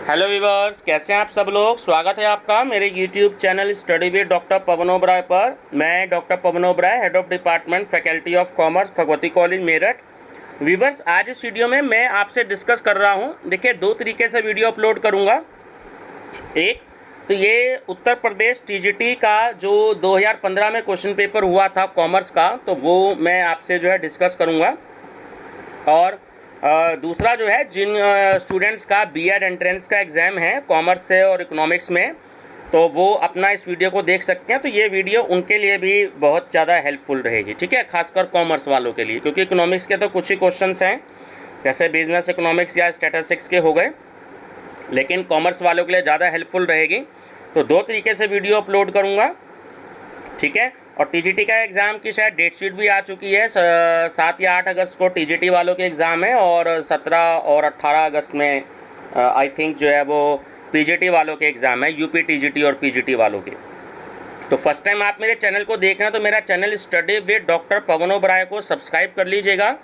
Hello viewers, कैसे हैं आप सब लोग। स्वागत है आपका मेरे YouTube channel study with doctor Pavan Oberoi पर। मैं doctor Pavan Oberoi, head of department faculty of commerce, Bhagwati college Meerut. Viewers, आज इस वीडियो में मैं आपसे डिस्कस कर रहा हूं। देखिए, दो तरीके से वीडियो अपलोड करूंगा। एक तो ये उत्तर प्रदेश टीजीटी का जो 2015 में क्वेश्चन पेपर हुआ था कॉमर्स का, तो वो मैं आपसे जो है डिस्कस करूँगा। और दूसरा जो है, जिन स्टूडेंट्स का बीएड एंट्रेंस का एग्ज़ाम है कॉमर्स से और इकोनॉमिक्स में, तो वो अपना इस वीडियो को देख सकते हैं। तो ये वीडियो उनके लिए भी बहुत ज़्यादा हेल्पफुल रहेगी, ठीक है, खासकर कॉमर्स वालों के लिए, क्योंकि इकोनॉमिक्स के तो कुछ ही क्वेश्चंस हैं, जैसे बिजनेस इकोनॉमिक्स या स्टैटिस्टिक्स के हो गए, लेकिन कॉमर्स वालों के लिए ज़्यादा हेल्पफुल रहेगी। तो दो तरीके से वीडियो अपलोड करूँगा, ठीक है। और टीजीटी का एग्ज़ाम की शायद डेट शीट भी आ चुकी है। 7 या 8 अगस्त को टीजीटी वालों के एग्ज़ाम है, और 17 और 18 अगस्त में आई थिंक जो है वो पीजीटी वालों के एग्ज़ाम है, यूपी टीजीटी और पीजीटी वालों के। तो फर्स्ट टाइम आप मेरे चैनल को देख रहे हैं तो मेरा channel study with doctor Pavan Oberoi को सब्सक्राइब कर लीजिएगा,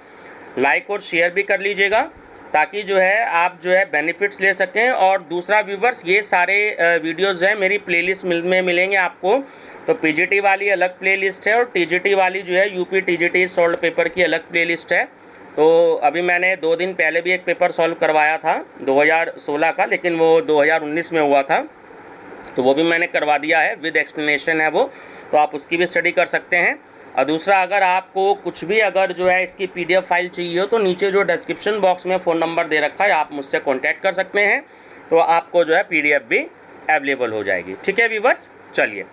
लाइक और शेयर भी कर लीजिएगा, ताकि जो है आप जो है बेनिफिट्स ले सकें। और दूसरा व्यूवर्स, ये सारे वीडियोज़ हैं मेरी प्लेलिस्ट में मिलेंगे आपको। तो पीजीटी वाली अलग प्लेलिस्ट है और टीजीटी वाली जो है यूपी टीजीटी सॉल्व पेपर की अलग प्लेलिस्ट है। तो अभी मैंने 2 दिन पहले भी एक पेपर सॉल्व करवाया था 2016 का, लेकिन वो 2019 में हुआ था, तो वो भी मैंने करवा दिया है, विद एक्सप्लेनेशन है वो, तो आप उसकी भी स्टडी कर सकते हैं। और दूसरा, अगर आपको कुछ भी अगर जो है इसकी पीडीएफ फाइल चाहिए हो, तो नीचे जो डिस्क्रिप्शन बॉक्स में फ़ोन नंबर दे रखा है, आप मुझसे कॉन्टैक्ट कर सकते हैं, तो आपको जो है पीडीएफ भी अवेलेबल हो जाएगी, ठीक है व्यूअर्स। चलिए,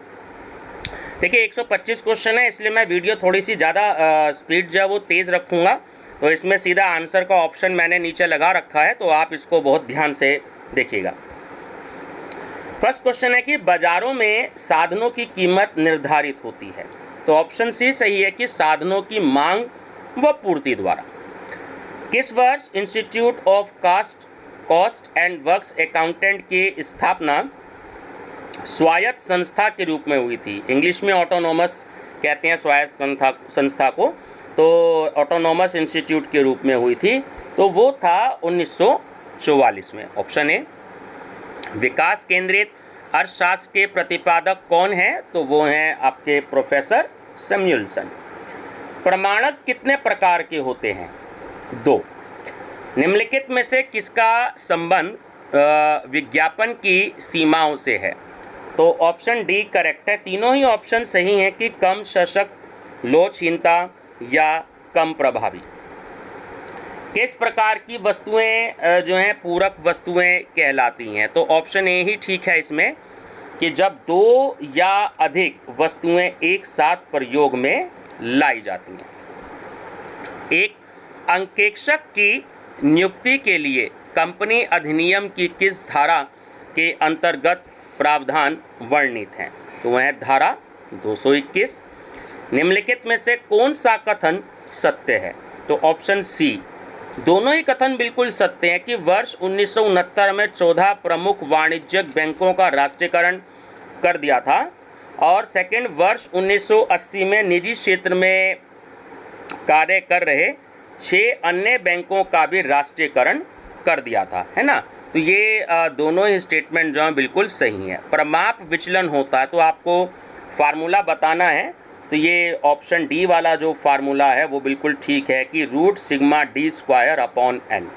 देखिए 125 क्वेश्चन है, इसलिए मैं वीडियो थोड़ी सी ज़्यादा स्पीड जो है वो तेज़ रखूँगा। तो इसमें सीधा आंसर का ऑप्शन मैंने नीचे लगा रखा है, तो आप इसको बहुत ध्यान से देखिएगा। फर्स्ट क्वेश्चन है कि बाज़ारों में साधनों की कीमत निर्धारित होती है। तो ऑप्शन सी सही है कि साधनों की मांग व पूर्ति द्वारा। किस वर्ष institute of cost and works accountant की स्थापना स्वायत्त संस्था के रूप में हुई थी? इंग्लिश में ऑटोनोमस कहते हैं स्वायत्त संस्था को, तो ऑटोनोमस इंस्टीट्यूट के रूप में हुई थी, तो वो था 1944 में। Option A. विकास केंद्रित अर्थशास्त्र के प्रतिपादक कौन हैं? तो वो हैं आपके प्रोफेसर सैमुअल्सन। प्रमाणक कितने प्रकार के होते हैं? 2। निम्नलिखित में से किसका संबंध विज्ञापन की सीमाओं से है? तो ऑप्शन डी करेक्ट है। तीनों ही ऑप्शन सही हैं कि कम सशक्त, लोचहीनता या कम प्रभावी। किस प्रकार की वस्तुएं जो हैं पूरक वस्तुएं कहलाती हैं? तो ऑप्शन ए ही ठीक है इसमें, कि जब 2 या अधिक वस्तुएं एक साथ प्रयोग में लाई जाती हैं। एक अंकेक्षक की नियुक्ति के लिए कंपनी अधिनियम की किस धारा के अंतर्गत प्रावधान वर्णित हैं? तो वह है धारा 221। निम्नलिखित में से कौन सा कथन सत्य है? तो ऑप्शन सी। दोनों ही कथन बिल्कुल सत्य हैं कि वर्ष 1969 में 14 प्रमुख वाणिज्यिक बैंकों का राष्ट्रीयकरण कर दिया था, और सेकंड, वर्ष 1980 में निजी क्षेत्र में कार्य कर रहे 6 अन्य बैंकों का भी राष्ट्रीयकरण कर दिया था, है ना। तो ये दोनों ही स्टेटमेंट जो हैं बिल्कुल सही हैं। प्रमाप विचलन होता है, तो आपको फार्मूला बताना है, तो ये ऑप्शन डी वाला जो फार्मूला है वो बिल्कुल ठीक है कि √σd²/n।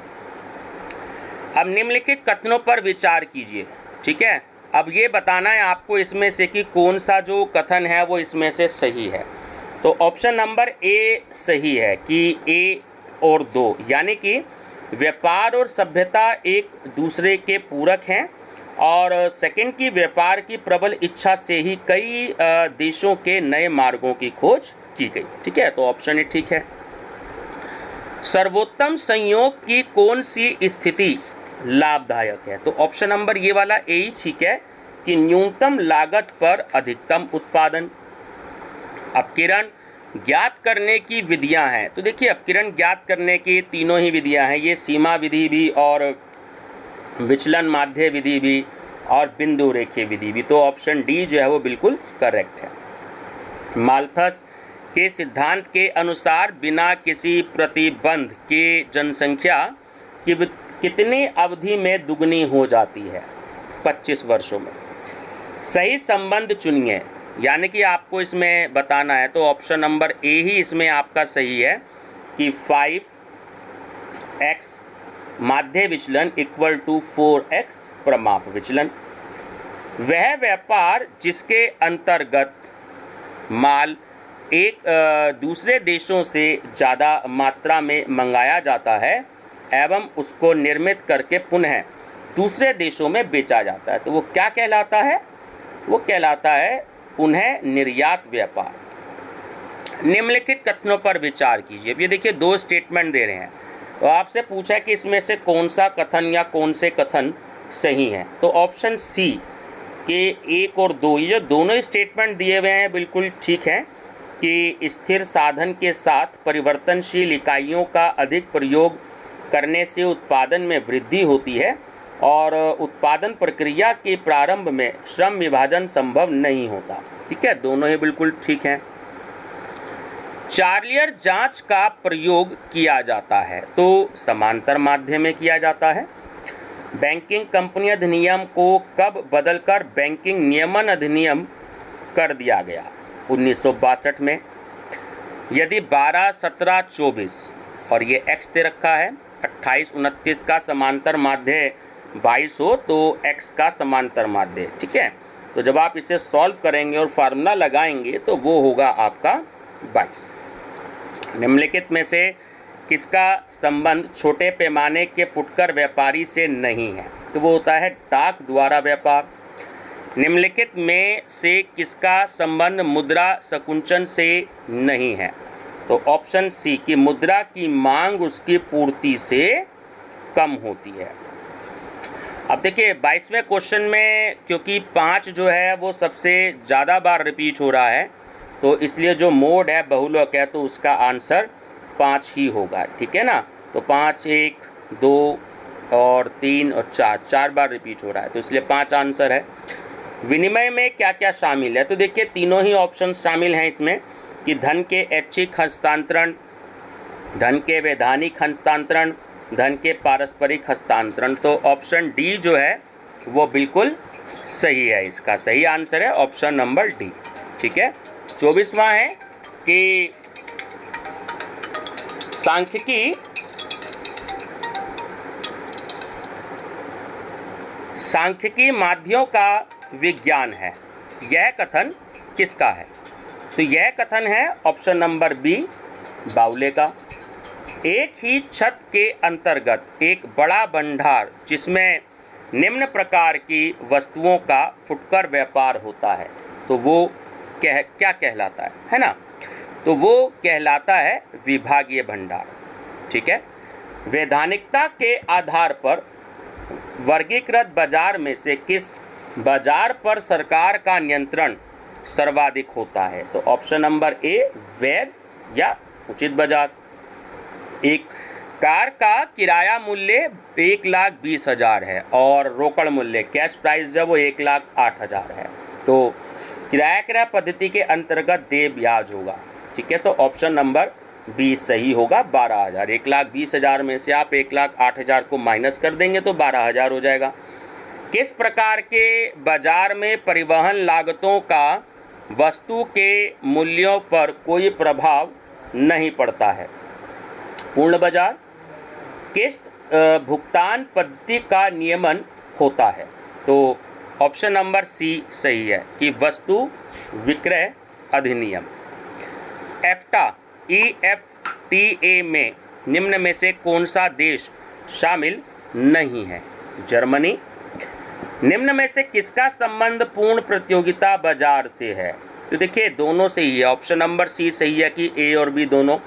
अब निम्नलिखित कथनों पर विचार कीजिए, ठीक है। अब ये बताना है आपको इसमें से कि कौन सा जो कथन है वो इसमें से सही है। तो ऑप्शन नंबर ए सही है कि 1 और 2, यानी कि व्यापार और सभ्यता एक दूसरे के पूरक हैं, और सेकंड की व्यापार की प्रबल इच्छा से ही कई देशों के नए मार्गों की खोज की गई, ठीक है। तो ऑप्शन ए ठीक है। सर्वोत्तम संयोग की कौन सी स्थिति लाभदायक है? तो ऑप्शन नंबर ये वाला ए ही ठीक है कि न्यूनतम लागत पर अधिकतम उत्पादन। अपकिरण ज्ञात करने की विधियां हैं। तो देखिए, अपकिरण ज्ञात करने की तीनों ही विधियां हैं, ये सीमा विधि भी और विचलन माध्य विधि भी और बिंदु रेखीय विधि भी। तो ऑप्शन डी जो है वो बिल्कुल करेक्ट है। माल्थस के सिद्धांत के अनुसार बिना किसी प्रतिबंध के जनसंख्या कितनी अवधि में दुगनी हो जाती है? 25 वर्षों में। सही संबंध चुनिए, यानी कि आपको इसमें बताना है। तो ऑप्शन नंबर ए ही इसमें आपका सही है कि 5x माध्य विचलन इक्वल टू 4x प्रमाप विचलन। वह व्यापार जिसके अंतर्गत माल एक दूसरे देशों से ज़्यादा मात्रा में मंगाया जाता है एवं उसको निर्मित करके पुनः दूसरे देशों में बेचा जाता है, तो वो क्या कहलाता है? वो कहलाता है पुनः निर्यात व्यापार। निम्नलिखित कथनों पर विचार कीजिए। अब ये देखिए 2 स्टेटमेंट दे रहे हैं, तो आपसे पूछा है कि इसमें से कौन सा कथन या कौन से कथन सही हैं। तो ऑप्शन सी के 1 और 2, ये जो दोनों स्टेटमेंट दिए हुए हैं बिल्कुल ठीक हैं कि स्थिर साधन के साथ परिवर्तनशील इकाइयों का अधिक प्रयोग करने से उत्पादन में वृद्धि होती है और उत्पादन प्रक्रिया के प्रारंभ में श्रम विभाजन संभव नहीं होता। ठीक है, दोनों ही बिल्कुल ठीक हैं। चार्लियर जांच का प्रयोग किया जाता है, तो समांतर माध्यम में किया जाता है। बैंकिंग कंपनी अधिनियम को कब बदलकर बैंकिंग नियमन अधिनियम कर दिया गया? 1962 में। यदि 12, 17, 24 और ये x दे रखा है, 28, 29 का समांतर माध्य 22 हो तो x का समांतर माध्य, ठीक है। तो जब आप इसे सॉल्व करेंगे और फार्मूला लगाएंगे तो वो होगा आपका 22। निम्नलिखित में से किसका संबंध छोटे पैमाने के फुटकर व्यापारी से नहीं है? तो वो होता है डाक द्वारा व्यापार। निम्नलिखित में से किसका संबंध मुद्रा संकुचन से नहीं है? तो ऑप्शन सी कि मुद्रा की मांग उसकी पूर्ति से कम होती है। अब देखिए 22वें क्वेश्चन में क्योंकि 5 जो है वो सबसे ज़्यादा बार रिपीट हो रहा है, तो इसलिए जो मोड है बहुलक है, तो उसका आंसर 5 ही होगा। ठीक है ना, तो 5, 1, 2 और 3 और 4 बार रिपीट हो रहा है, तो इसलिए 5 आंसर है। विनिमय में क्या क्या शामिल है? तो देखिए तीनों ही ऑप्शन शामिल हैं इसमें कि धन के ऐच्छिक हस्तांतरण, धन के वैधानिक हस्तांतरण, धन के पारस्परिक हस्तांतरण। तो ऑप्शन डी जो है वो बिल्कुल सही है, इसका सही आंसर है ऑप्शन नंबर डी। ठीक है, 24वां है कि सांख्यिकी माध्यों का विज्ञान है, यह कथन किसका है? तो यह कथन है ऑप्शन नंबर बी, बाउले का। एक ही छत के अंतर्गत एक बड़ा भंडार जिसमें निम्न प्रकार की वस्तुओं का फुटकर व्यापार होता है, तो वो क्या कहलाता है ना? तो वो कहलाता है विभागीय भंडार। ठीक है, वैधानिकता के आधार पर वर्गीकृत बाजार में से किस बाजार पर सरकार का नियंत्रण सर्वाधिक होता है? तो ऑप्शन नंबर ए, वैध या उचित बाजार। एक कार का किराया मूल्य 1,20,000 है और रोकड़ मूल्य कैश प्राइस जब वो 1,08,000 है, तो किराया क्रय पद्धति के अंतर्गत देय ब्याज होगा। ठीक है, तो ऑप्शन नंबर बी सही होगा, 12,000। 1,20,000 में से आप 1,08,000 को माइनस कर देंगे तो 12,000 हो जाएगा। किस प्रकार के बाजार में परिवहन लागतों का वस्तु के मूल्यों पर कोई प्रभाव नहीं पड़ता है? पूर्ण बाजार। किस्त भुगतान पद्धति का नियमन होता है? तो ऑप्शन नंबर सी सही है कि वस्तु विक्रय अधिनियम। एफ्टा EFTA में निम्न में से कौन सा देश शामिल नहीं है? जर्मनी। निम्न में से किसका संबंध पूर्ण प्रतियोगिता बाजार से है? तो देखिए दोनों सही है, ऑप्शन नंबर सी सही है कि ए और बी दोनों,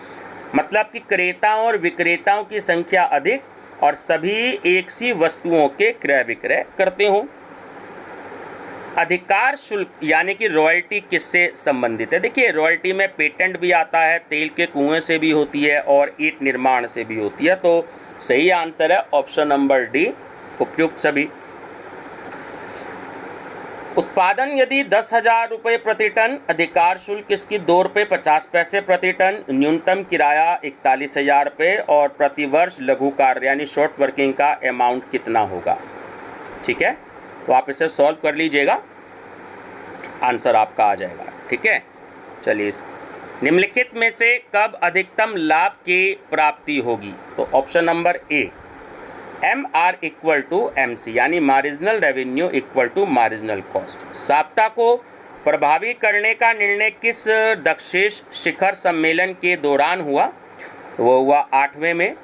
मतलब कि क्रेताओं और विक्रेताओं की संख्या अधिक और सभी एक सी वस्तुओं के क्रय विक्रय करते हों। अधिकार शुल्क यानी कि रॉयल्टी किससे संबंधित है? देखिए रॉयल्टी में पेटेंट भी आता है, तेल के कुएं से भी होती है और ईंट निर्माण से भी होती है, तो सही आंसर है ऑप्शन नंबर डी, उपयुक्त सभी। उत्पादन यदि 10,000 रुपये प्रति टन, अधिकार शुल्क इसकी 2 रुपये 50 पैसे प्रति टन, न्यूनतम किराया 41,000 रुपये और प्रतिवर्ष लघु कार्य यानी शॉर्ट वर्किंग का अमाउंट कितना होगा। ठीक है, तो आप इसे सॉल्व कर लीजिएगा, आंसर आपका आ जाएगा। ठीक है, चलिए निम्नलिखित में से कब अधिकतम लाभ की प्राप्ति होगी। तो option number A, MR equal to MC यानी marginal revenue equal to marginal cost. SAPTA को प्रभावी करने का निर्णय किस दक्षेश शिखर सम्मेलन के दौरान हुआ। वो हुआ 8वें में।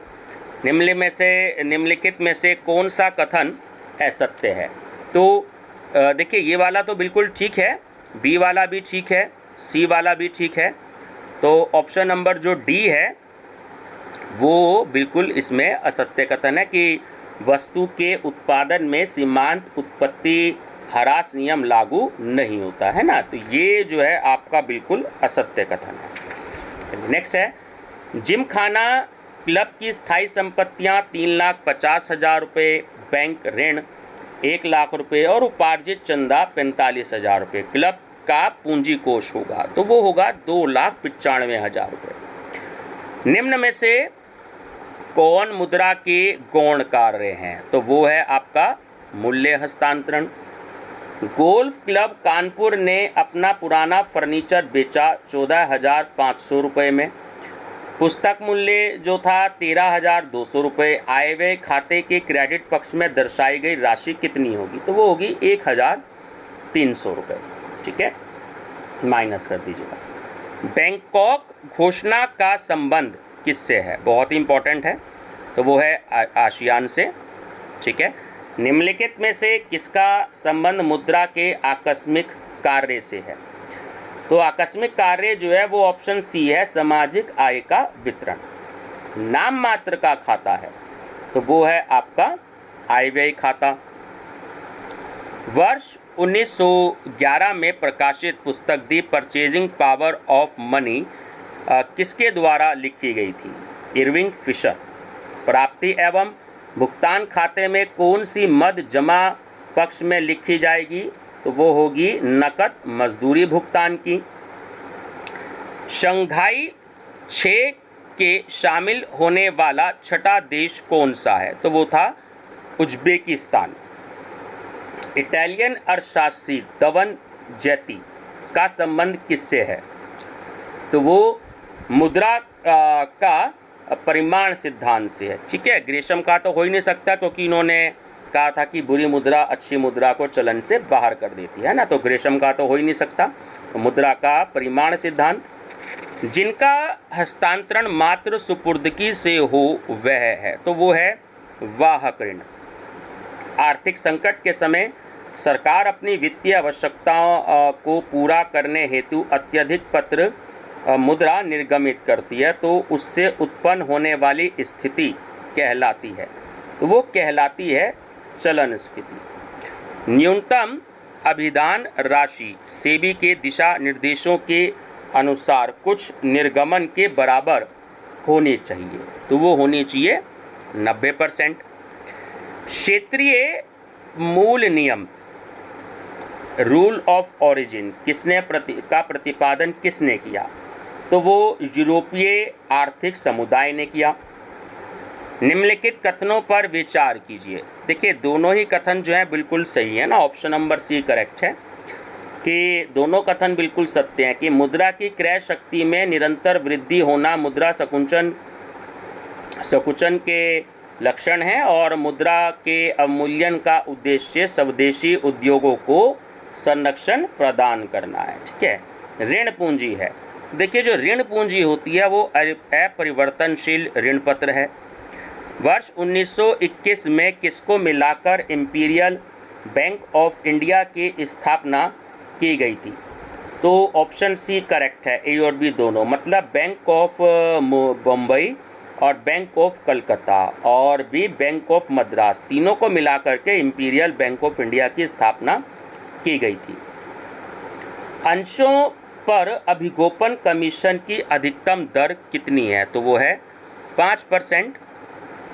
निम्नलिखित में से कौन सा कथन असत्य है। तो देखिए ये वाला तो बिल्कुल ठीक है, बी वाला भी ठीक है, सी वाला भी ठीक है। तो ऑप्शन नंबर जो डी है वो बिल्कुल इसमें असत्य कथन है कि वस्तु के उत्पादन में सीमांत उत्पत्ति ह्रास नियम लागू नहीं होता है ना। तो ये जो है आपका बिल्कुल असत्य कथन है। नेक्स्ट है, जिम खाना क्लब की स्थायी संपत्तियां 3,50,000 रुपये, बैंक ऋण 1 लाख रुपये और उपार्जित चंदा 45,000 रुपये। क्लब का पूंजी कोष होगा तो वो होगा 2,95,000 रुपये। निम्न में से कौन मुद्रा के गौण कार्य हैं। तो वो है आपका मूल्य हस्तांतरण। गोल्फ क्लब कानपुर ने अपना पुराना फर्नीचर बेचा 14,500 रुपये में। पुस्तक मूल्य जो था 13,200 रुपये। आय व्यय खाते के क्रेडिट पक्ष में दर्शाई गई राशि कितनी होगी। तो वो होगी 1,300 रुपये। ठीक है, माइनस कर दीजिएगा। बैंकॉक घोषणा का संबंध किससे है, बहुत ही इंपॉर्टेंट है। तो वो है आसियान से। ठीक है, निम्नलिखित में से किसका संबंध मुद्रा के आकस्मिक कार्य से है। तो आकस्मिक कार्य जो है वो ऑप्शन सी है, सामाजिक आय का वितरण। नाम मात्र का खाता है तो वो है आपका आय व्यय खाता। वर्ष 1911 में प्रकाशित पुस्तक the purchasing power of money किसके द्वारा लिखी गई थी। Irving Fisher. प्राप्ति एवं भुगतान खाते में कौन सी मद जमा पक्ष में लिखी जाएगी। तो वो होगी नकद मजदूरी भुगतान की। शंघाई 6 के शामिल होने वाला छठा देश कौन सा है। तो वो था उज्बेकिस्तान। इटालियन अर्थशास्त्री धवन जैती का संबंध किससे है। तो वो मुद्रा का परिमाण सिद्धांत से है। ठीक है, ग्रेशम का तो हो ही नहीं सकता क्योंकि इन्होंने कहा था कि बुरी मुद्रा अच्छी मुद्रा को चलन से बाहर कर देती है ना। तो ग्रेशम का तो हो ही नहीं सकता। तो मुद्रा का परिमाण सिद्धांत। जिनका हस्तांतरण मात्र सुपुर्दगी से हो वह है। तो वो है वाहक ऋण। आर्थिक संकट के समय सरकार अपनी वित्तीय आवश्यकताओं को पूरा करने हेतु अत्यधिक पत्र मुद्रा निर्गमित करती है तो उससे उत्पन्न होने वाली स्थिति कहलाती है। तो वो कहलाती है चलन स्फीति। न्यूनतम अभिदान राशि सेबी के दिशा निर्देशों के अनुसार कुछ निर्गमन के बराबर होनी चाहिए। तो वो होनी चाहिए 90%। क्षेत्रीय मूल नियम रूल ऑफ ओरिजिन का प्रतिपादन किसने किया। तो वो यूरोपीय आर्थिक समुदाय ने किया। निम्नलिखित कथनों पर विचार कीजिए। देखिए दोनों ही कथन जो है बिल्कुल सही है ना। ऑप्शन नंबर सी करेक्ट है कि दोनों कथन बिल्कुल सत्य हैं कि मुद्रा की क्रय शक्ति में निरंतर वृद्धि होना मुद्रा संकुचन के लक्षण है और मुद्रा के अवमूल्यन का उद्देश्य स्वदेशी उद्योगों को संरक्षण प्रदान करना है। ठीक है, ऋण पूंजी है। देखिए जो ऋण पूंजी होती है वो अपरिवर्तनशील ऋण पत्र है। वर्ष 1921 में किसको मिलाकर इंपीरियल बैंक ऑफ इंडिया की स्थापना की गई थी। तो ऑप्शन सी करेक्ट है, ए और बी दोनों। मतलब बैंक ऑफ बम्बई और बैंक ऑफ कलकत्ता और भी बैंक ऑफ मद्रास, तीनों को मिलाकर के इंपीरियल बैंक ऑफ इंडिया की स्थापना की गई थी। अंशों पर अभिगोपन कमीशन की अधिकतम दर कितनी है। तो वो है 5%।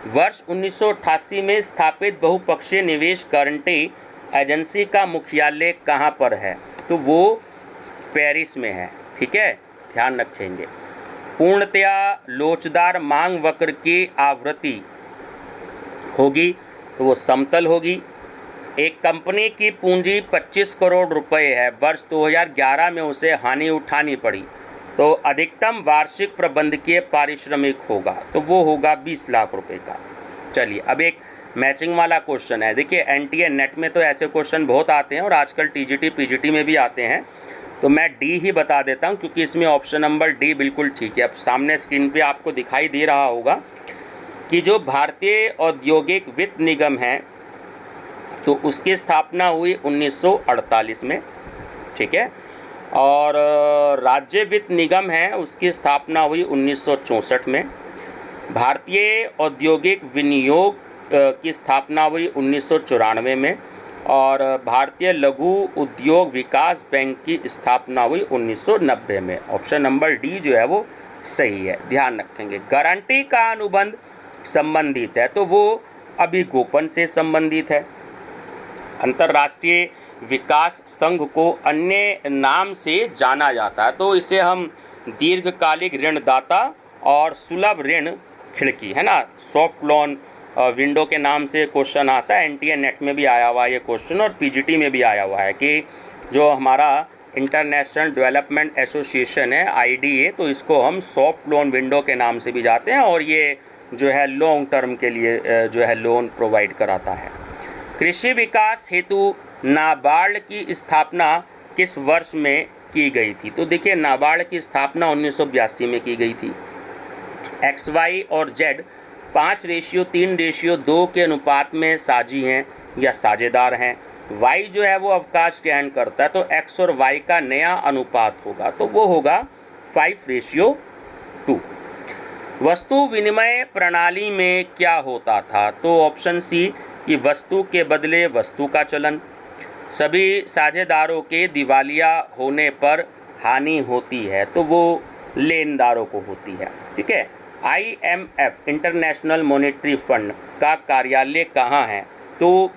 वर्ष 1988 में स्थापित बहुपक्षीय निवेश गारंटी एजेंसी का मुख्यालय कहाँ पर है? तो वो पेरिस में है। ठीक है, ध्यान रखेंगे। पूर्णतया लोचदार मांग वक्र की आवृत्ति होगी तो वो समतल होगी। एक कंपनी की पूंजी 25 करोड़ रुपए है, वर्ष 2011 में उसे हानि उठानी पड़ी, तो अधिकतम वार्षिक प्रबंधकीय पारिश्रमिक होगा, तो वो होगा 20 लाख रुपए का। चलिए अब एक मैचिंग वाला क्वेश्चन है। देखिए एनटीए नेट में तो ऐसे क्वेश्चन बहुत आते हैं और आजकल टीजीटी पीजीटी में भी आते हैं, तो मैं डी ही बता देता हूँ क्योंकि इसमें ऑप्शन नंबर डी बिल्कुल ठीक है। अब सामने स्क्रीन पे आपको दिखाई दे रहा होगा कि जो भारतीय औद्योगिक वित्त निगम है तो उसकी स्थापना हुई 1948 में। ठीक है, और राज्य वित्त निगम है उसकी स्थापना हुई 1964 में। भारतीय औद्योगिक विनियोग की स्थापना हुई 1994 में और भारतीय लघु उद्योग विकास बैंक की स्थापना हुई 1990 में। ऑप्शन नंबर डी जो है वो सही है, ध्यान रखेंगे। गारंटी का अनुबंध संबंधित है तो वो अभिगोपन से संबंधित है। अंतर्राष्ट्रीय विकास संघ को अन्य नाम से जाना जाता है तो इसे हम दीर्घकालिक ऋणदाता और सुलभ ऋण खिड़की, है ना, सॉफ्ट लोन विंडो के नाम से क्वेश्चन आता है। एनटीए नेट में भी आया हुआ है ये क्वेश्चन और पीजीटी में भी आया हुआ है कि जो हमारा इंटरनेशनल डेवलपमेंट एसोसिएशन है आईडीए, तो इसको हम सॉफ्ट लोन विंडो के नाम से भी जाते हैं और ये जो है लॉन्ग टर्म के लिए जो है लोन प्रोवाइड कराता है। कृषि विकास हेतु नाबार्ड की स्थापना किस वर्ष में की गई थी? तो देखिए नाबार्ड की स्थापना 1982 में की गई थी। एक्स वाई और जेड 5:3:2 के अनुपात में साझी हैं या साझेदार हैं। वाई जो है वो अवकाश ग्रहण करता है तो एक्स और वाई का नया अनुपात होगा तो वो होगा 5:2। वस्तु विनिमय प्रणाली में क्या होता था? तो ऑप्शन सी कि वस्तु के बदले वस्तु का चलन। सभी साझेदारों के दिवालिया होने पर हानि होती है तो वो लेनदारों को होती है। ठीक है, IMF इंटरनेशनल मॉनेटरी फंड का कार्यालय कहाँ है? तो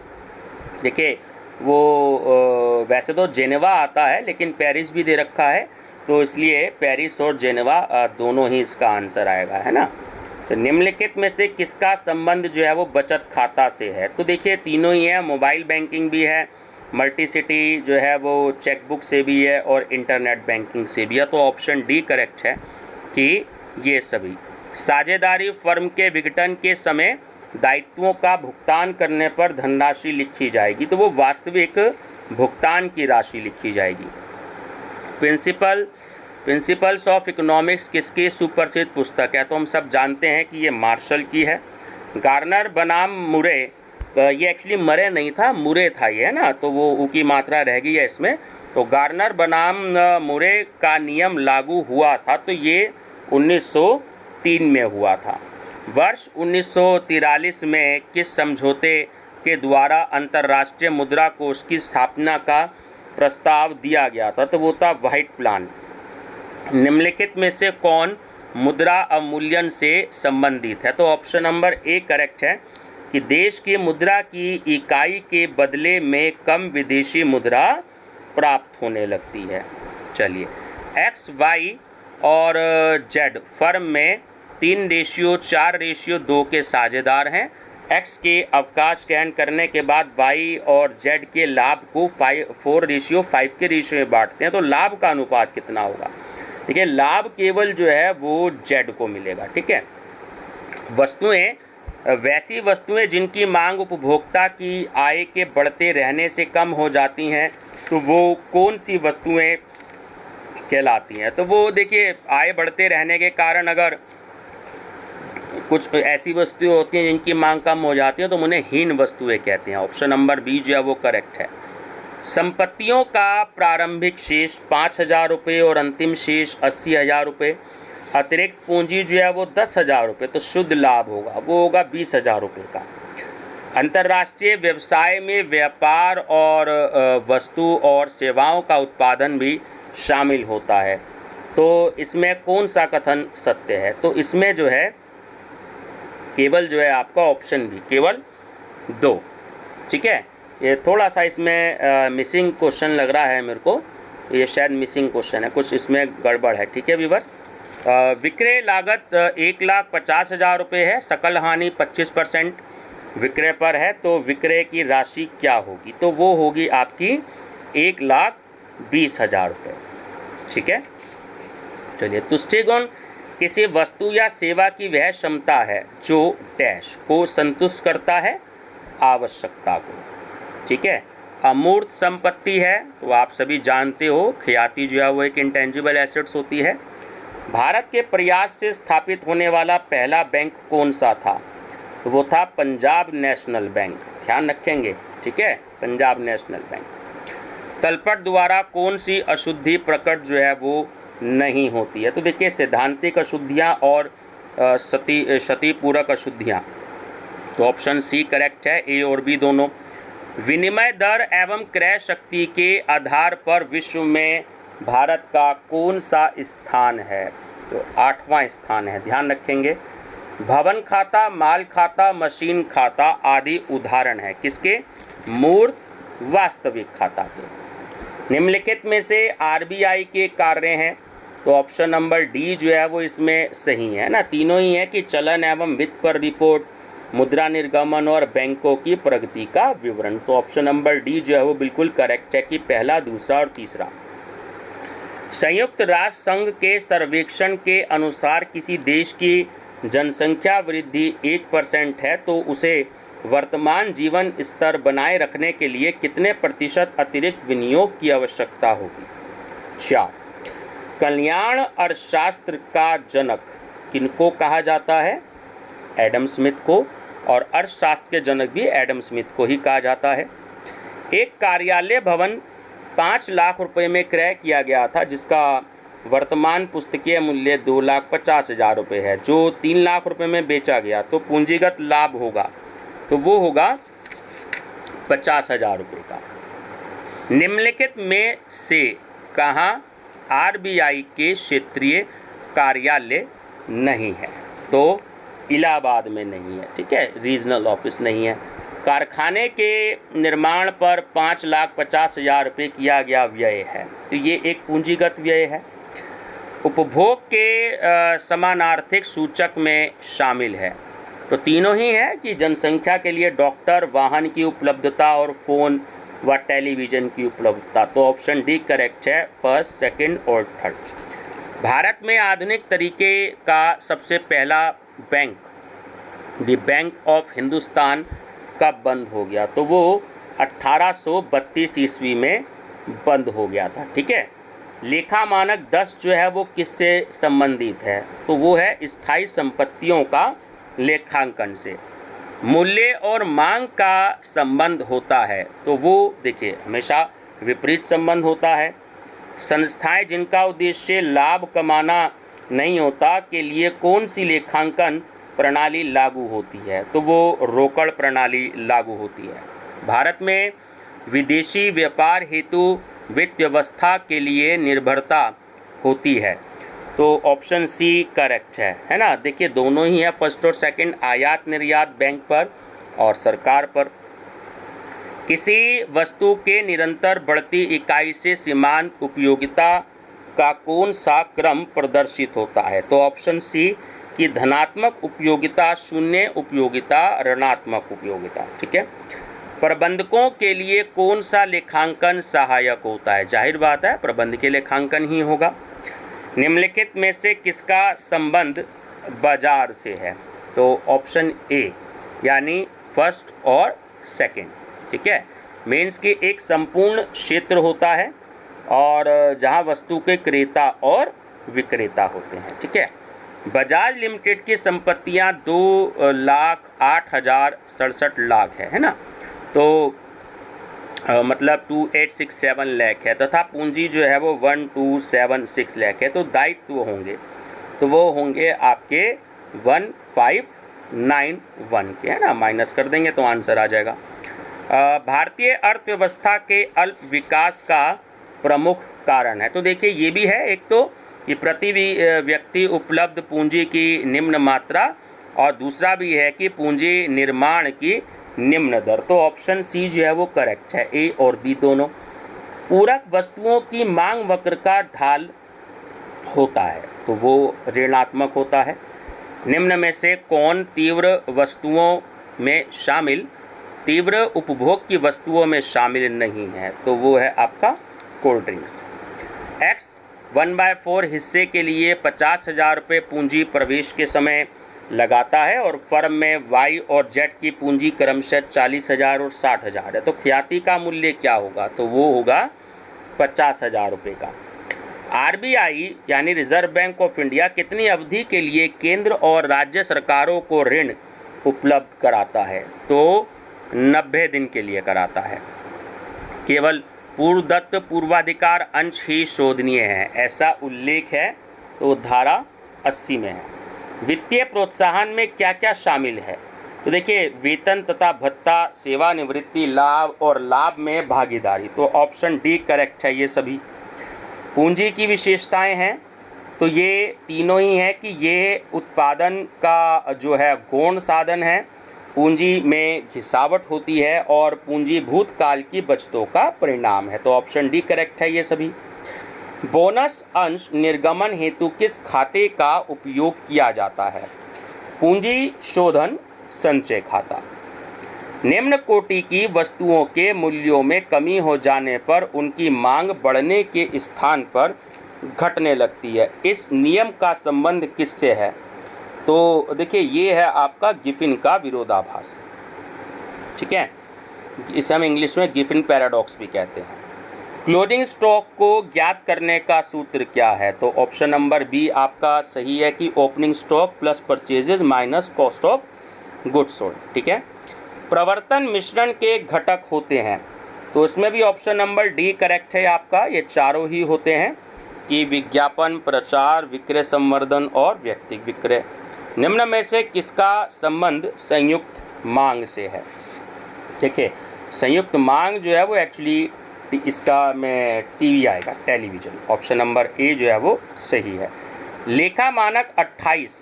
देखिए वो वैसे तो जेनेवा आता है लेकिन पेरिस भी दे रखा है तो इसलिए पेरिस और जेनेवा दोनों ही इसका आंसर आएगा, है ना। तो निम्नलिखित में से किसका संबंध जो है वो बचत खाता से है? तो देखिए तीनों ही है, मोबाइल बैंकिंग भी है, मल्टीसिटी जो है वो चेकबुक से भी है और इंटरनेट बैंकिंग से भी है। तो ऑप्शन डी करेक्ट है कि ये सभी। साझेदारी फर्म के विघटन के समय दायित्वों का भुगतान करने पर धनराशि लिखी जाएगी तो वो वास्तविक भुगतान की राशि लिखी जाएगी। प्रिंसिपल्स ऑफ इकोनॉमिक्स किसकी सुप्रसिद्ध पुस्तक है? तो हम सब जानते हैं कि ये मार्शल की है। गार्नर बनाम मुरे, ये एक्चुअली मरे नहीं था, मुरे था ये, है ना, तो वो ऊ की मात्रा रह गई है इसमें। तो गार्नर बनाम मुरे का नियम लागू हुआ था तो ये 1903 में हुआ था। वर्ष 1943 में किस समझौते के द्वारा अंतर्राष्ट्रीय मुद्रा कोष की स्थापना का प्रस्ताव दिया गया था? तो वो था व्हाइट प्लान। निम्नलिखित में से कौन मुद्रा अवमूल्यन से संबंधित है? तो ऑप्शन नंबर ए करेक्ट है कि देश की मुद्रा की इकाई के बदले में कम विदेशी मुद्रा प्राप्त होने लगती है। चलिए, एक्स वाई और जेड फर्म में 3:4:2 के साझेदार हैं। एक्स के अवकाश ग्रहण करने के बाद वाई और जेड के लाभ को 4:5 के रेशियो में बांटते हैं तो लाभ का अनुपात कितना होगा? देखिए लाभ केवल जो है वो जेड को मिलेगा। ठीक है, वस्तुएं, वैसी वस्तुएं जिनकी मांग उपभोक्ता की आय के बढ़ते रहने से कम हो जाती हैं तो वो कौन सी वस्तुएं कहलाती हैं? तो वो देखिए आय बढ़ते रहने के कारण अगर कुछ ऐसी वस्तुएं होती हैं जिनकी मांग कम हो जाती है तो उन्हें हीन वस्तुएं कहते हैं। ऑप्शन नंबर बी जो है वो करेक्ट है। संपत्तियों का प्रारंभिक शेष 5,000 रुपये और अंतिम शेष 80,000 रुपये, अतिरिक्त पूंजी जो है वो 10,000 रुपये, तो शुद्ध लाभ होगा वो होगा 20,000 रुपये का। अंतर्राष्ट्रीय व्यवसाय में व्यापार और वस्तु और सेवाओं का उत्पादन भी शामिल होता है तो इसमें कौन सा कथन सत्य है? तो इसमें जो है केवल जो है आपका ऑप्शन बी, केवल 2। ठीक है, ये थोड़ा सा इसमें मिसिंग क्वेश्चन लग रहा है मेरे को, ये शायद मिसिंग क्वेश्चन है, कुछ इसमें गड़बड़ है। ठीक है व्यूअर्स, विक्रय लागत 1,50,000 रुपये है, सकल हानि 25% विक्रय पर है, तो विक्रय की राशि क्या होगी? तो वो होगी आपकी 1,20,000 रुपये। ठीक है, चलिए, तुष्टिगुण किसी वस्तु या सेवा की वह क्षमता है जो डैश को संतुष्ट करता है, आवश्यकता को। ठीक है, अमूर्त संपत्ति है तो आप सभी जानते हो, ख्याति जो है वो एक इंटेंजिबल एसेट्स होती है। भारत के प्रयास से स्थापित होने वाला पहला बैंक कौन सा था? तो वो था पंजाब नेशनल बैंक, ध्यान रखेंगे। ठीक है, पंजाब नेशनल बैंक। तलपट द्वारा कौन सी अशुद्धि प्रकट जो है वो नहीं होती है? तो देखिए, सैद्धांतिक अशुद्धियाँ और क्षतिपूरक अशुद्धियाँ, तो ऑप्शन सी करेक्ट है, ए और बी दोनों। विनिमय दर एवं क्रय शक्ति के आधार पर विश्व में भारत का कौन सा स्थान है? तो 8वां स्थान है, ध्यान रखेंगे। भवन खाता, माल खाता, मशीन खाता आदि उदाहरण है किसके? मूर्त वास्तविक खाता के। निम्नलिखित में से आरबीआई के कार्य हैं, तो ऑप्शन नंबर डी जो है वो इसमें सही है ना, तीनों ही है कि चलन एवं वित्त पर रिपोर्ट, मुद्रा निर्गमन और बैंकों की प्रगति का विवरण। तो ऑप्शन नंबर डी जो है वो बिल्कुल करेक्ट है कि पहला, दूसरा और तीसरा। संयुक्त राष्ट्र संघ के सर्वेक्षण के अनुसार किसी देश की जनसंख्या वृद्धि 1% है तो उसे वर्तमान जीवन स्तर बनाए रखने के लिए कितने प्रतिशत अतिरिक्त विनियोग की आवश्यकता होगी? 4। कल्याण अर्थशास्त्र का जनक किनको कहा जाता है? एडम स्मिथ को, और अर्थशास्त्र के जनक भी एडम स्मिथ को ही कहा जाता है। एक कार्यालय भवन 5 लाख रुपए में क्रय किया गया था, जिसका वर्तमान पुस्तकीय मूल्य 2,50,000 रुपये है, जो 3 लाख रुपए में बेचा गया, तो पूंजीगत लाभ होगा, तो वो होगा 50,000 रुपये का। निम्नलिखित में से कहाँ आरबीआई के क्षेत्रीय कार्यालय नहीं है? तो इलाहाबाद में नहीं है। ठीक है, रीजनल ऑफिस नहीं है। कारखाने के निर्माण पर 5,50,000 रुपये किया गया व्यय है, तो ये एक पूंजीगत व्यय है। उपभोग के समानार्थिक सूचक में शामिल है, तो तीनों ही है कि जनसंख्या के लिए डॉक्टर, वाहन की उपलब्धता और फ़ोन व टेलीविज़न की उपलब्धता। तो ऑप्शन डी करेक्ट है, फर्स्ट, सेकंड और थर्ड। भारत में आधुनिक तरीके का सबसे पहला bank, the bank of Hindustan, कब बंद हो गया? तो वो 1832 ईस्वी में बंद हो गया था। ठीक है, लेखा मानक 10 जो है वो किससे संबंधित है? तो वो है स्थायी संपत्तियों का लेखांकन से। मूल्य और मांग का संबंध होता है, तो वो देखिए हमेशा विपरीत संबंध होता है। संस्थाएं जिनका उद्देश्य लाभ कमाना नहीं होता के लिए कौन सी लेखांकन प्रणाली लागू होती है? तो वो रोकड़ प्रणाली लागू होती है। भारत में विदेशी व्यापार हेतु वित्त व्यवस्था के लिए निर्भरता होती है, तो ऑप्शन सी करेक्ट है ना। देखिए दोनों ही है, फर्स्ट और सेकंड, आयात निर्यात बैंक पर और सरकार पर। किसी वस्तु के निरंतर बढ़ती इकाई से सीमांत उपयोगिता का कौन सा क्रम प्रदर्शित होता है? तो ऑप्शन सी कि धनात्मक उपयोगिता, शून्य उपयोगिता, ऋणात्मक उपयोगिता। ठीक है, प्रबंधकों के लिए कौन सा लेखांकन सहायक होता है? जाहिर बात है प्रबंध के लेखांकन ही होगा। निम्नलिखित में से किसका संबंध बाजार से है? तो ऑप्शन ए यानी फर्स्ट और सेकंड। ठीक है, मीन्स कि एक संपूर्ण क्षेत्र होता है और जहां वस्तु के क्रेता और विक्रेता होते हैं। ठीक है, बजाज लिमिटेड की संपत्तियां 2,08,067 लाख है ना, तो मतलब 2,867 लाख है, तथा पूंजी जो है वो 1,276 लाख है। तो दायित्व होंगे तो वो होंगे आपके 1,591 के, है ना, माइनस कर देंगे तो आंसर आ जाएगा। भारतीय अर्थव्यवस्था के अल्प विकास का प्रमुख कारण है, तो देखिए ये भी है, एक तो कि प्रति व्यक्ति उपलब्ध पूंजी की निम्न मात्रा, और दूसरा भी है कि पूंजी निर्माण की निम्न दर। तो ऑप्शन सी जो है वो करेक्ट है, ए और बी दोनों। पूरक वस्तुओं की मांग वक्र का ढाल होता है तो वो ऋणात्मक होता है। निम्न में से कौन तीव्र वस्तुओं में शामिल, तीव्र उपभोग की वस्तुओं में शामिल नहीं है? तो वो है आपका कोल्ड ड्रिंक्स। एक्स 1/4 हिस्से के लिए 50,000 रुपये पूंजी प्रवेश के समय लगाता है और फर्म में वाई और जेड की पूंजी क्रमशः 40,000 और 60,000 है। तो ख्याति का मूल्य क्या होगा? तो वो होगा 50,000 रुपये का। आरबीआई यानी रिजर्व बैंक ऑफ इंडिया कितनी अवधि के लिए केंद्र और राज्य सरकारों को ऋण उपलब्ध कराता है? तो 90 दिन के लिए कराता है। केवल पूर्वदत्त पूर्वाधिकार अंश ही शोधनीय है, ऐसा उल्लेख है तो धारा 80 में है। वित्तीय प्रोत्साहन में क्या क्या शामिल है? तो देखिए, वेतन तथा भत्ता, सेवानिवृत्ति लाभ और लाभ में भागीदारी। तो ऑप्शन डी करेक्ट है ये सभी। पूंजी की विशेषताएं हैं तो ये तीनों ही हैं कि ये उत्पादन का जो है गौण साधन है, पूंजी में घिसावट होती है और पूंजी भूतकाल की बचतों का परिणाम है। तो ऑप्शन डी करेक्ट है ये सभी। बोनस अंश निर्गमन हेतु किस खाते का उपयोग किया जाता है? पूंजी शोधन संचय खाता। निम्न कोटि की वस्तुओं के मूल्यों में कमी हो जाने पर उनकी मांग बढ़ने के स्थान पर घटने लगती है। इस नियम का संबंध किससे है? तो देखिए, ये है आपका गिफिन का विरोधाभास। ठीक है, इसे हम इंग्लिश में गिफिन पैराडॉक्स भी कहते हैं। क्लोजिंग स्टॉक को ज्ञात करने का सूत्र क्या है? तो ऑप्शन नंबर बी आपका सही है कि opening stock plus purchases minus cost of goods sold. ठीक है। प्रवर्तन मिश्रण के घटक होते हैं तो उसमें भी ऑप्शन नंबर डी करेक्ट है आपका। ये चारों ही होते हैं कि विज्ञापन, प्रचार, विक्रय संवर्धन और व्यक्तिगत विक्रय। निम्न में से किसका संबंध संयुक्त मांग से है? देखिए, संयुक्त मांग जो है वो एक्चुअली इसका में टीवी आएगा, टेलीविज़न। ऑप्शन नंबर ए जो है वो सही है। लेखा मानक 28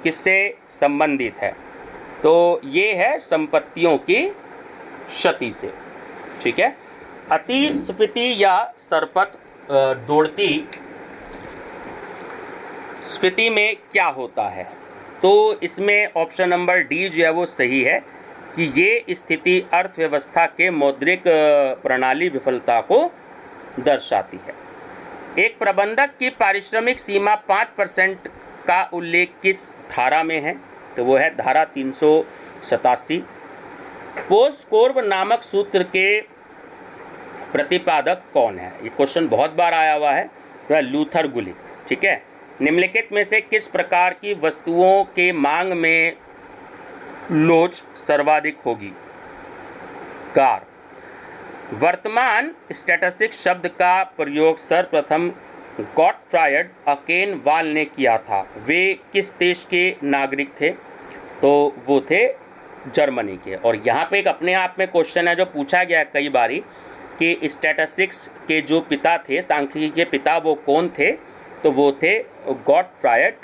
किससे संबंधित है? तो ये है संपत्तियों की क्षति से। ठीक है। अतिस्फीति या सरपत दौड़ती स्फीति में क्या होता है? तो इसमें ऑप्शन नंबर डी जो है वो सही है कि ये स्थिति अर्थव्यवस्था के मौद्रिक प्रणाली विफलता को दर्शाती है। एक प्रबंधक की पारिश्रमिक सीमा 5% का उल्लेख किस धारा में है? तो वो है धारा 387। पोस्टकोर्ब नामक सूत्र के प्रतिपादक कौन है? ये क्वेश्चन बहुत बार आया हुआ है, वह लूथर गुलिक। ठीक है। निम्नलिखित में से किस प्रकार की वस्तुओं के मांग में लोच सर्वाधिक होगी? कार। वर्तमान स्टैटिस्टिक शब्द का प्रयोग सर्वप्रथम गॉटफ्रायड अकेनवाल ने किया था। वे किस देश के नागरिक थे? तो वो थे जर्मनी के। और यहाँ पे एक अपने आप में क्वेश्चन है जो पूछा गया कई बारी कि स्टैटिस्टिक्स के जो पिता थे, सांख्यिकी के पिता, वो कौन थे? तो वो थे गॉटफ्रायड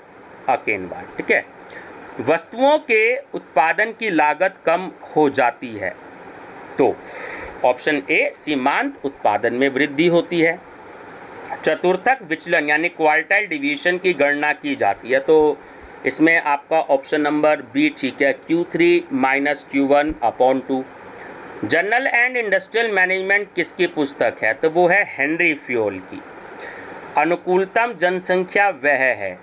अकेनवाल। ठीक है। वस्तुओं के उत्पादन की लागत कम हो जाती है तो ऑप्शन ए सीमांत उत्पादन में वृद्धि होती है। चतुर्थक विचलन यानी क्वार्टाइल डिवीजन की गणना की जाती है तो इसमें आपका ऑप्शन नंबर बी ठीक है, Q3 - Q1/2। General and industrial management किसकी पुस्तक है? तो वो है हेनरी फ्योल की। अनुकूलतम जनसंख्या वह है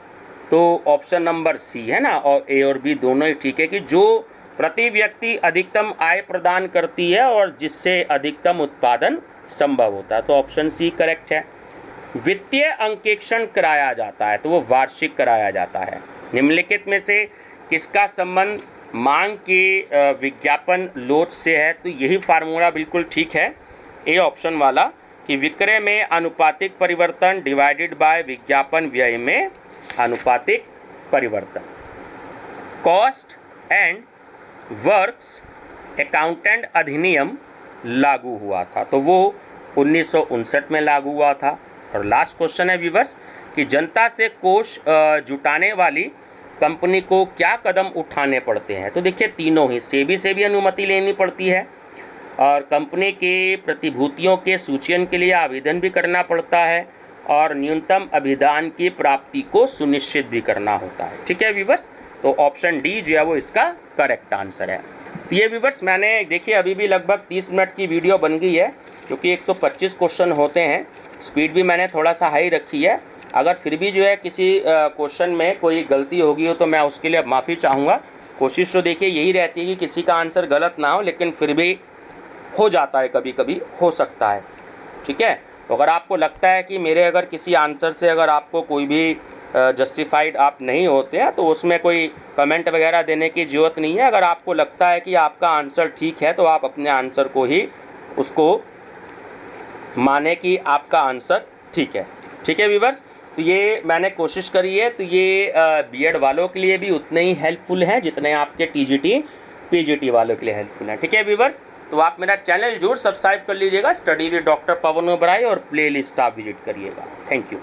तो ऑप्शन नंबर सी है ना, और ए और बी दोनों ही ठीक है कि जो प्रति व्यक्ति अधिकतम आय प्रदान करती है और जिससे अधिकतम उत्पादन संभव होता है। तो ऑप्शन सी करेक्ट है। वित्तीय अंकेक्षण कराया जाता है तो वो वार्षिक कराया जाता है। निम्नलिखित में से किसका संबंध मांग के विज्ञापन लोच से है? तो यही फार्मूला बिल्कुल ठीक है, ए ऑप्शन वाला, कि विक्रय में अनुपातिक परिवर्तन डिवाइडेड बाय विज्ञापन व्यय में अनुपातिक परिवर्तन। कॉस्ट एंड वर्क्स अकाउंटेंट अधिनियम लागू हुआ था तो वो 1959 में लागू हुआ था। और लास्ट क्वेश्चन है व्यूअर्स कि जनता से कोष जुटाने वाली कंपनी को क्या कदम उठाने पड़ते हैं? तो देखिए तीनों ही, सेबी से भी अनुमति लेनी पड़ती है और कंपनी के प्रतिभूतियों के सूचीकरण के लिए आवेदन भी करना पड़ता है और न्यूनतम अभिदान की प्राप्ति को सुनिश्चित भी करना होता है। ठीक है व्यूअर्स, तो ऑप्शन डी जो है वो इसका करेक्ट आंसर है। तो ये व्यूअर्स मैंने देखिए अभी भी लगभग 30 मिनट की वीडियो बन गई है, क्योंकि 125 क्वेश्चन होते हैं। स्पीड भी मैंने थोड़ा सा हाई रखी है। अगर फिर भी जो है किसी क्वेश्चन में कोई गलती होगी हो तो मैं उसके लिए माफ़ी चाहूँगा। कोशिश तो देखिए यही रहती है कि किसी का आंसर गलत ना हो, लेकिन फिर भी हो जाता है, कभी कभी हो सकता है। ठीक है, तो अगर आपको लगता है कि मेरे अगर किसी आंसर से अगर आपको कोई भी जस्टिफाइड आप नहीं होते हैं तो उसमें कोई कमेंट वगैरह देने की ज़रूरत नहीं है। अगर आपको लगता है कि आपका आंसर ठीक है तो आप अपने आंसर को ही उसको माने कि आपका आंसर ठीक है। ठीक है व्यूअर्स, तो ये मैंने कोशिश करी है, तो ये बीएड वालों के लिए भी उतने ही हेल्पफुल हैं जितने आपके टीजीटी पीजीटी वालों के लिए हेल्पफुल हैं। ठीक है व्यूअर्स, तो आप मेरा चैनल जरूर सब्सक्राइब कर लीजिएगा, study with doctor Pavan Oberoi, और प्ले लिस्ट आप विजिट करिएगा। Thank you.